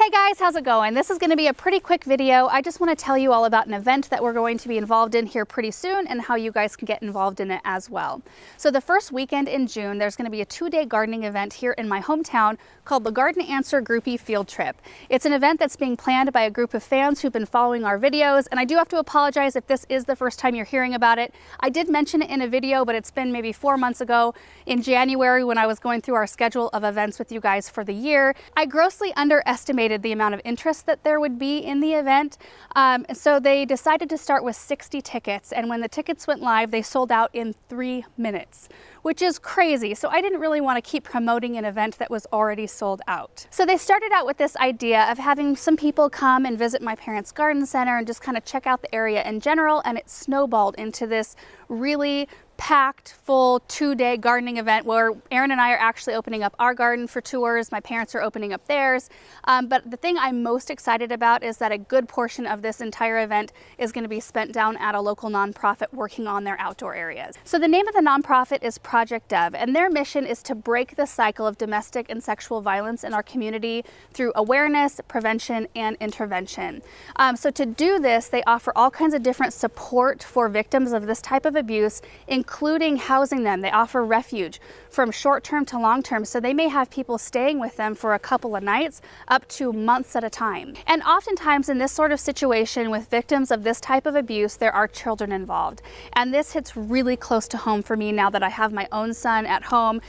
Hey guys, how's it going? This is going to be a pretty quick video. I just want to tell you all about an event that we're going to be involved in here pretty soon and how you guys can get involved in it as well. So the first weekend in June, there's going to be a 2-day gardening event here in my hometown called the Garden Answer Groupie Field Trip. It's an event that's being planned by a group of fans who've been following our videos, and I do have to apologize if this is the first time you're hearing about it. I did mention it in a video, but it's been maybe 4 months ago in January when I was going through our schedule of events with you guys for the year. I grossly underestimated the amount of interest that there would be in the event. So they decided to start with 60 tickets, and when the tickets went live, they sold out in 3 minutes, which is crazy. So I didn't really want to keep promoting an event that was already sold out. So they started out with this idea of having some people come and visit my parents' garden center and just kind of check out the area in general, and it snowballed into this really packed, full 2-day gardening event where Aaron and I are actually opening up our garden for tours. My parents are opening up theirs. But the thing I'm most excited about is that a good portion of this entire event is going to be spent down at a local nonprofit working on their outdoor areas. So the name of the nonprofit is Project Dove, and their mission is to break the cycle of domestic and sexual violence in our community through awareness, prevention, and intervention. So to do this, they offer all kinds of different support for victims of this type of abuse, including housing them. They offer refuge from short-term to long-term, so they may have people staying with them for a couple of nights up to months at a time. And oftentimes in this sort of situation with victims of this type of abuse, there are children involved. And this hits really close to home for me now that I have my own son at home.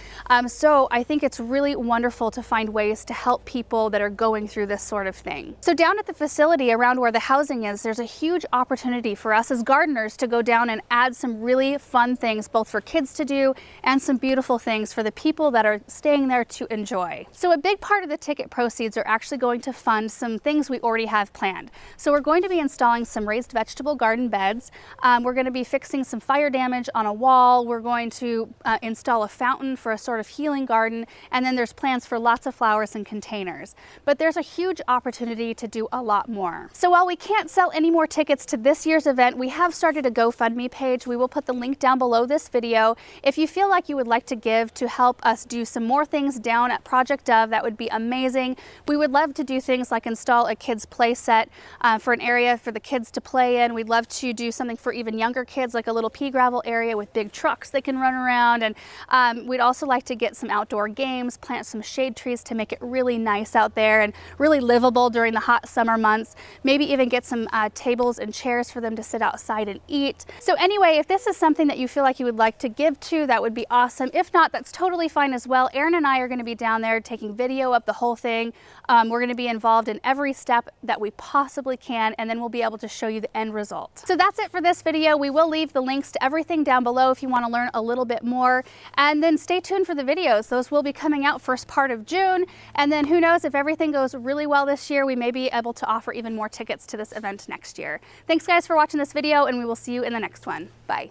So I think it's really wonderful to find ways to help people that are going through this sort of thing. So down at the facility around where the housing is, there's a huge opportunity for us as gardeners to go down and add some really fun things both for kids to do and some beautiful things for the people that are staying there to enjoy. So a big part of the ticket proceeds are actually going to fund some things we already have planned. So we're going to be installing some raised vegetable garden beds. We're going to be fixing some fire damage on a wall. We're going to install a fountain for a sort of healing garden, and then there's plans for lots of flowers and containers. But there's a huge opportunity to do a lot more. So while we can't sell any more tickets to this year's event, we have started a GoFundMe page. We will put the link down below this video. If you feel like you would like to give to help us do some more things down at Project Dove, that would be amazing. We would love to do things like install a kids play set for an area for the kids to play in. We'd love to do something for even younger kids, like a little pea gravel area with big trucks they can run around. And we'd also like to get some outdoor games, plant some shade trees to make it really nice out there and really livable during the hot summer months. Maybe even get some tables and chairs for them to sit outside and eat. So anyway, if this is something that you feel like you would like to give to, that would be awesome. If not, that's totally fine as well. Aaron and I are going to be down there taking video of the whole thing. We're going to be involved in every step that we possibly can, and then we'll be able to show you the end result. So that's it for this video. We will leave the links to everything down below if you want to learn a little bit more, and then stay tuned for the videos. Those will be coming out first part of June, and then who knows, if everything goes really well this year, we may be able to offer even more tickets to this event next year. Thanks guys for watching this video, and we will see you in the next one. Bye.